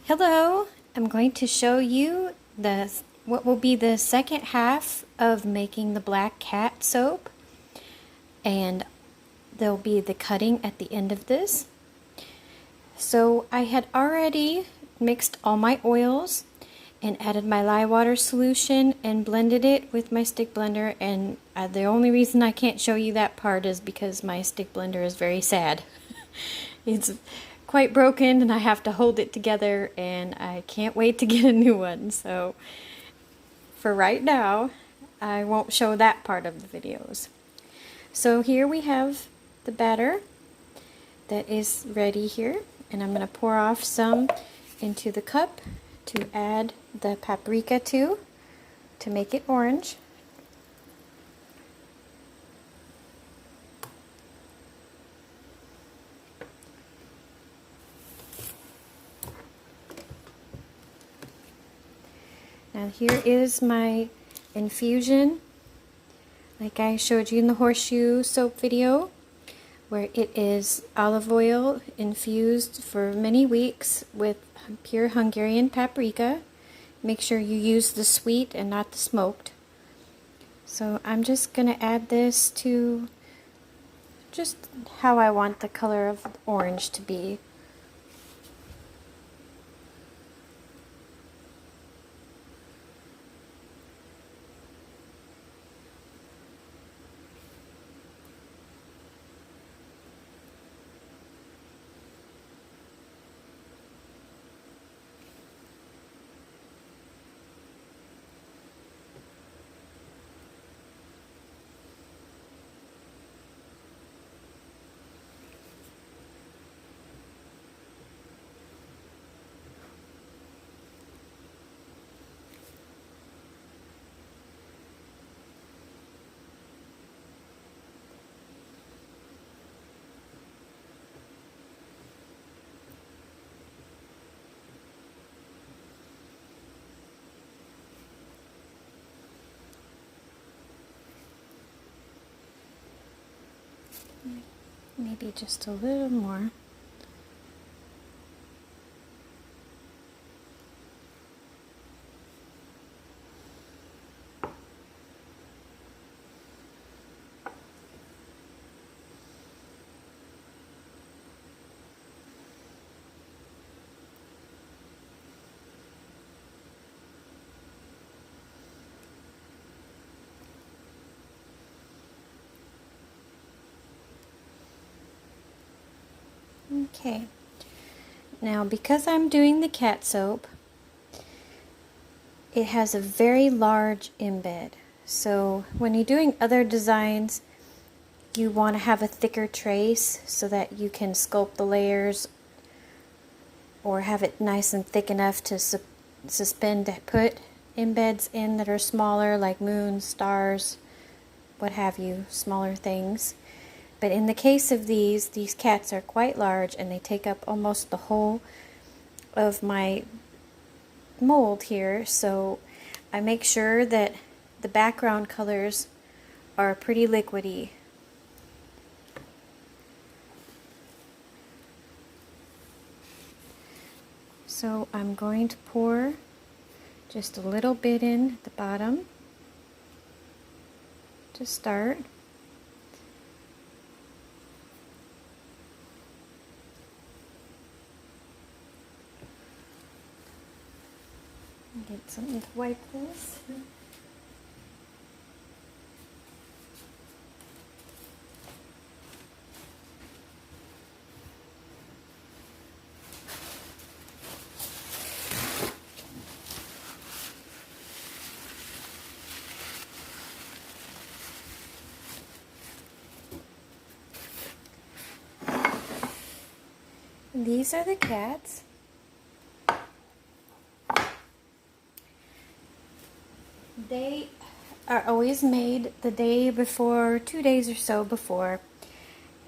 Hello, I'm going to show you what will be the second half of making the black cat soap, and there'll be the cutting at the end of this. So I had already mixed all my oils and added my lye water solution and blended it with my stick blender, and the only reason I can't show you that part is because my stick blender is very sad. It's quite broken and I have to hold it together, and I can't wait to get a new one. So for right now, I won't show that part of the videos. So here we have the batter that is ready here, and I'm going to pour off some into the cup to add the paprika to make it orange. Now here is my infusion, like I showed you in the horseshoe soap video, where it is olive oil infused for many weeks with pure Hungarian paprika. Make sure you use the sweet and not the smoked. So I'm just going to add this to just how I want the color of orange to be. Maybe just a little more. Okay, now because I'm doing the cat soap, it has a very large embed. So when you're doing other designs, you want to have a thicker trace so that you can sculpt the layers or have it nice and thick enough to suspend to put embeds in that are smaller, like moons, stars, what have you, smaller things. But in the case of these cats are quite large, and they take up almost the whole of my mold here, so I make sure that the background colors are pretty liquidy. So I'm going to pour just a little bit in at the bottom to start. Get something to wipe this. These are the cats. They are always made the day before, 2 days or so before.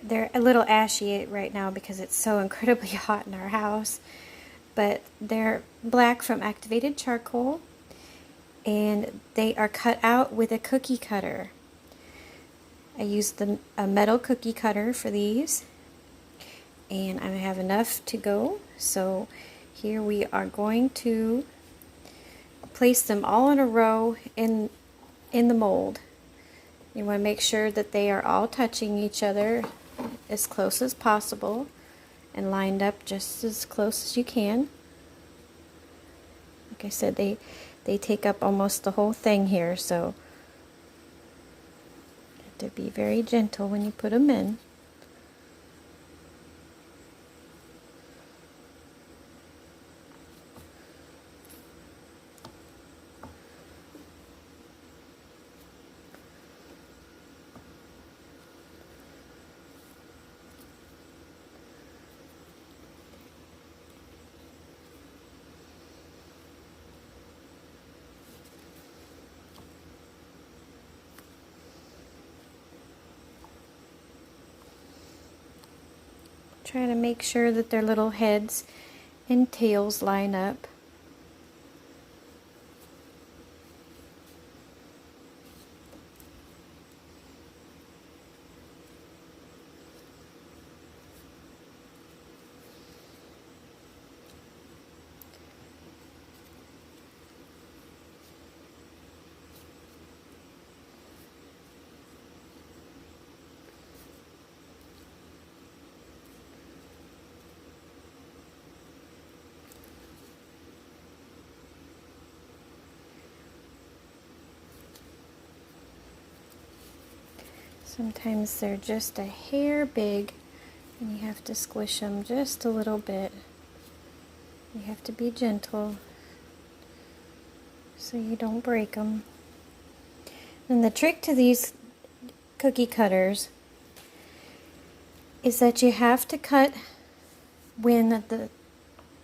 They're a little ashy right now because it's so incredibly hot in our house, but they're black from activated charcoal, and they are cut out with a cookie cutter. I used a metal cookie cutter for these, and I have enough to go. So Here we are going to place them all in a row in the mold. You want to make sure that they are all touching each other as close as possible and lined up just as close as you can. Like I said, they take up almost the whole thing here, so you have to be very gentle when you put them in. Try to make sure that their little heads and tails line up. Sometimes they're just a hair big and you have to squish them just a little bit. You have to be gentle so you don't break them. And the trick to these cookie cutters is that you have to cut when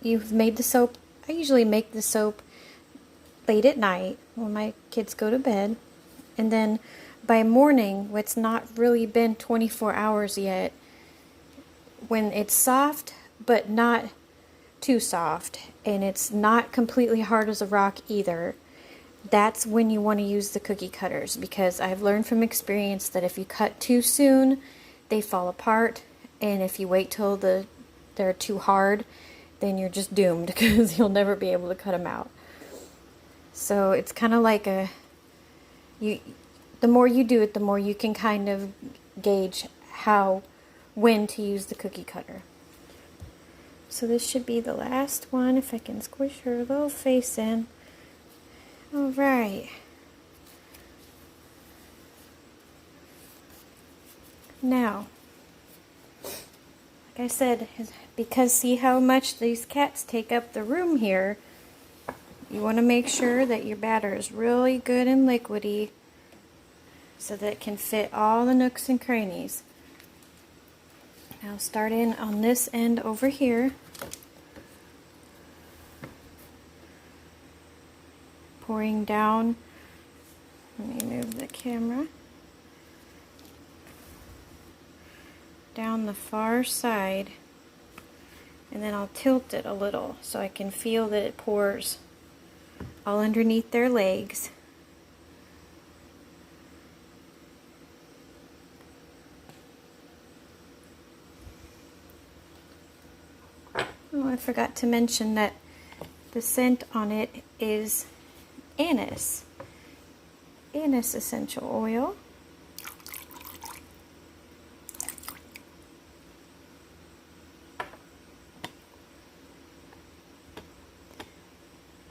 you've made the soap. I usually make the soap late at night when my kids go to bed, and then by morning, it's not really been 24 hours yet, when it's soft but not too soft and it's not completely hard as a rock either, that's when you want to use the cookie cutters, because I've learned from experience that if you cut too soon, they fall apart, and if you wait till they're too hard, then you're just doomed because you'll never be able to cut them out. So it's kind of like the more you do it, the more you can kind of gauge when to use the cookie cutter. So this should be the last one, if I can squish her little face in. All right. Now, like I said, because see how much these cats take up the room here, you want to make sure that your batter is really good and liquidy, so that it can fit all the nooks and crannies. Now start in on this end over here. Pouring down. Let me move the camera. Down the far side. And then I'll tilt it a little so I can feel that it pours all underneath their legs. Oh, I forgot to mention that the scent on it is anise essential oil.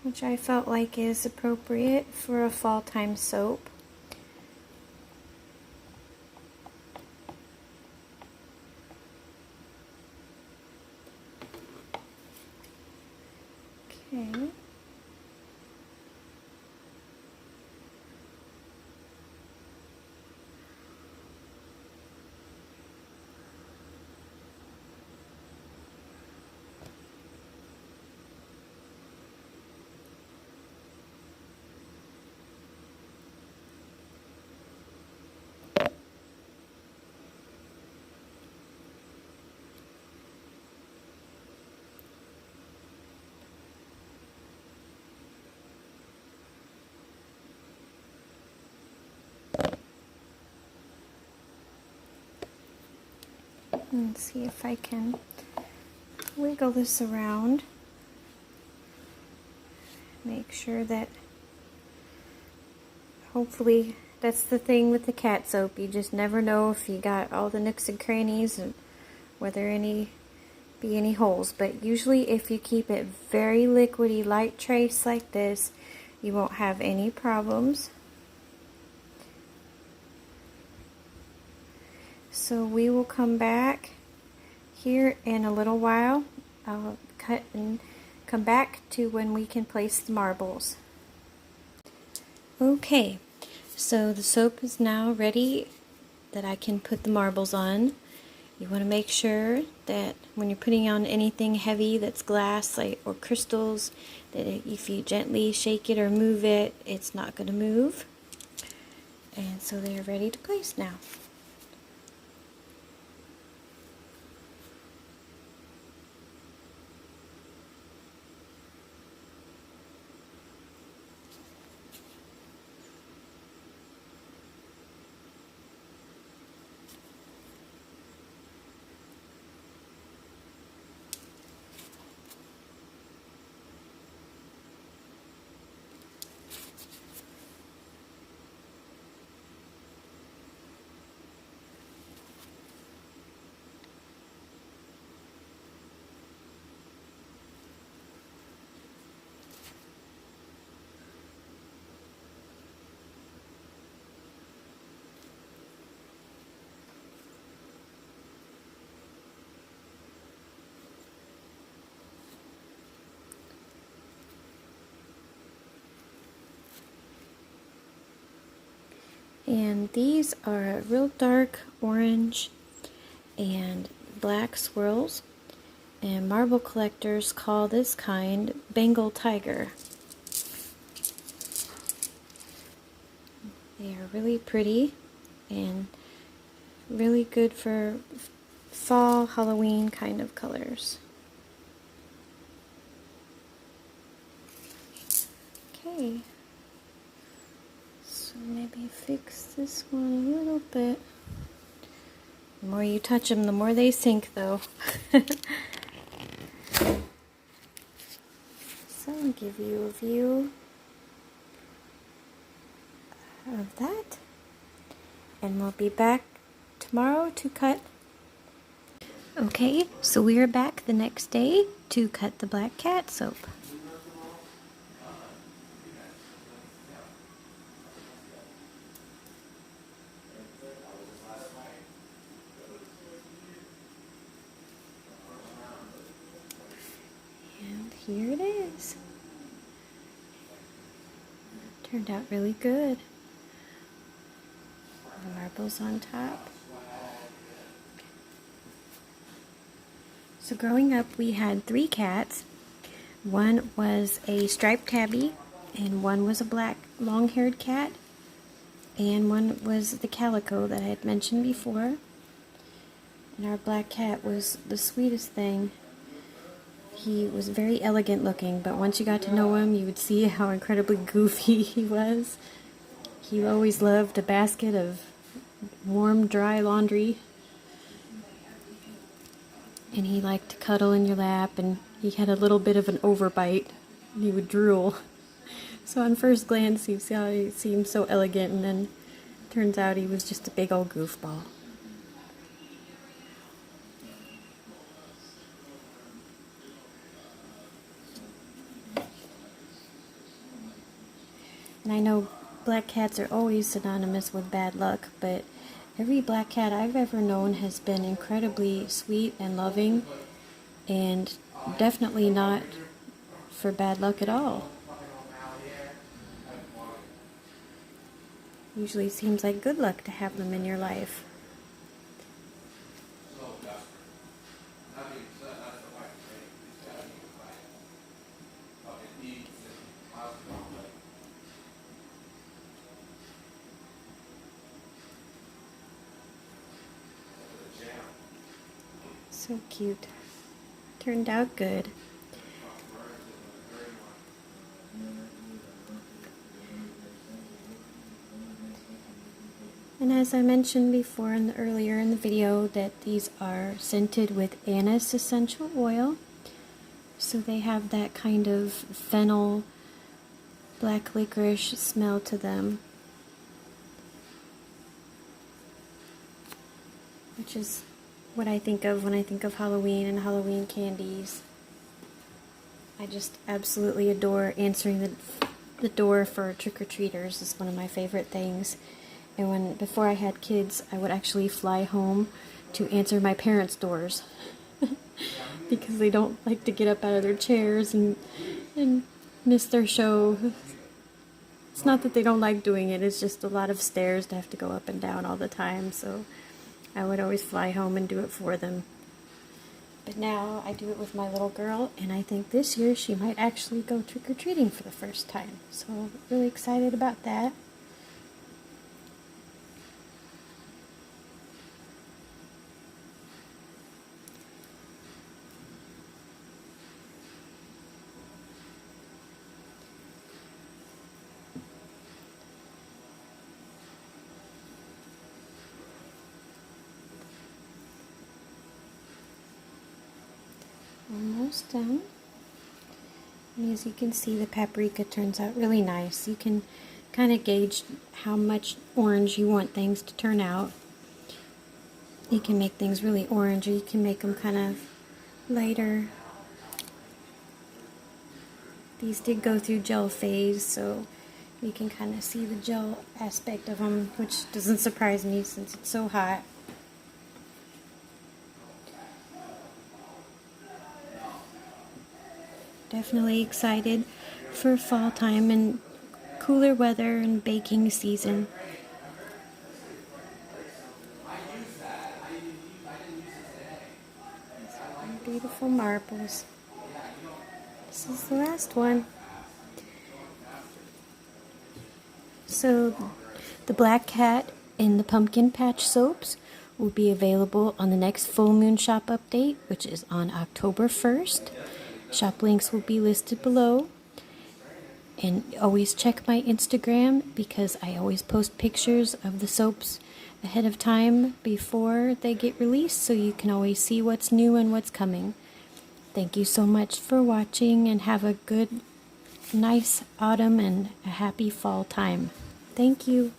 Which I felt like is appropriate for a fall time soap. Okay. Let's see if I can wiggle this around. Make sure that, hopefully, that's the thing with the cat soap. You just never know if you got all the nooks and crannies and whether be any holes. But usually if you keep it very liquidy, light trace like this, you won't have any problems. So we will come back here in a little while. I'll cut and come back to when we can place the marbles. Okay, so the soap is now ready that I can put the marbles on. You want to make sure that when you're putting on anything heavy that's glass or crystals, that if you gently shake it or move it, it's not going to move. And so they're ready to place now. And these are a real dark orange and black swirls, and marble collectors call this kind Bengal tiger. They are really pretty and really good for fall, Halloween kind of colors. Okay. So maybe fix this one a little bit. The more you touch them, the more they sink, though. So I'll give you a view of that. And we'll be back tomorrow to cut. Okay, so we are back the next day to cut the black cat soap. Here it is. Turned out really good. The marbles on top. So growing up, we had 3 cats. One was a striped tabby, and one was a black long-haired cat, and one was the calico that I had mentioned before. And our black cat was the sweetest thing. He was very elegant looking, but once you got to know him, you would see how incredibly goofy he was. He always loved a basket of warm, dry laundry. And he liked to cuddle in your lap, and he had a little bit of an overbite. He would drool. So on first glance, you see how he seemed so elegant, and then turns out he was just a big old goofball. And I know black cats are always synonymous with bad luck, but every black cat I've ever known has been incredibly sweet and loving, and definitely not for bad luck at all. Usually seems like good luck to have them in your life. So cute. Turned out good. And as I mentioned before earlier in the video, that these are scented with anise essential oil. So they have that kind of fennel black licorice smell to them, which is what I think of when I think of Halloween and Halloween candies. I just absolutely adore answering the door for trick-or-treaters. It's one of my favorite things. And before I had kids, I would actually fly home to answer my parents' doors because they don't like to get up out of their chairs and miss their show. It's not that they don't like doing it, it's just a lot of stairs to have to go up and down all the time, so I would always fly home and do it for them. But now I do it with my little girl, and I think this year she might actually go trick-or-treating for the first time. So really excited about that. Almost done. And as you can see, the paprika turns out really nice. You can kind of gauge how much orange you want things to turn out. You can make things really orange, or you can make them kind of lighter. These did go through gel phase, so you can kind of see the gel aspect of them, which doesn't surprise me since it's so hot. Definitely excited for fall time and cooler weather and baking season. Beautiful marbles. This is the last one. So the blackcat and the pumpkin patch soaps will be available on the next full moon shop update, which is on October 1st. Shop links will be listed below. And always check my Instagram because I always post pictures of the soaps ahead of time before they get released, so you can always see what's new and what's coming. Thank you so much for watching, and have a good, nice autumn and a happy fall time. Thank you.